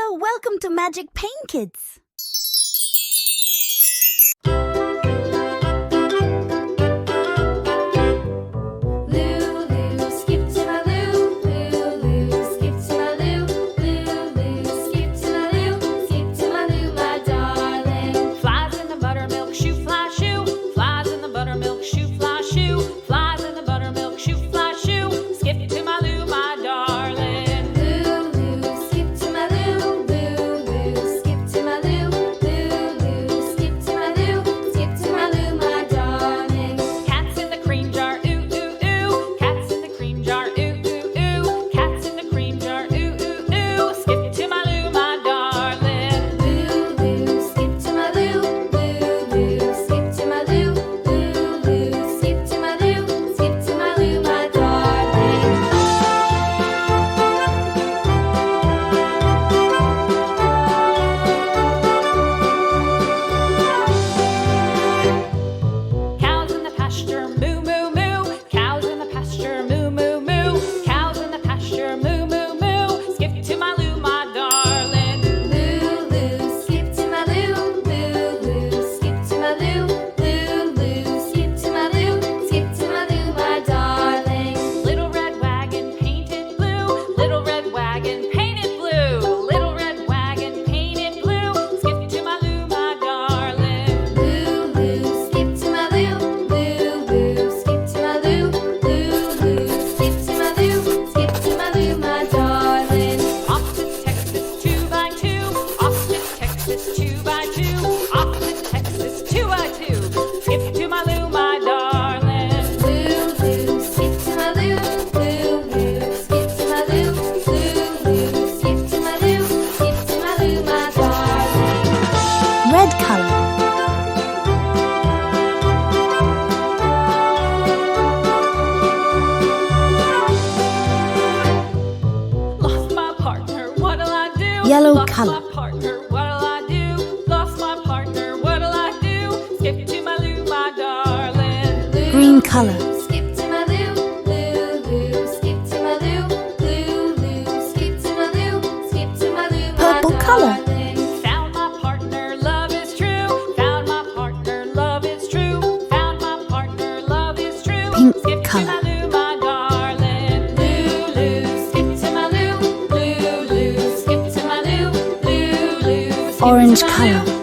Hello, welcome to Magic Paint Kids. Red color. Lost my partner, what'll I do? Yellow Lost color. my partner, what'll I do? Lost my partner, what'll I do? Skip to my loo, my darling. Loo, Green color. skip to my loo, loo, loo, skip to my loo, loo, loo, skip to my loo, skip to my loo, my Purple color. darling. Found my partner, love is true. Found my partner, love is true. Found my partner, love is true. Pink Skip to color. my loo, my darling. Loo, loo, skip to my loo, loo, loo, skip to my loo, loo, loo, skip Orange to my color. loo.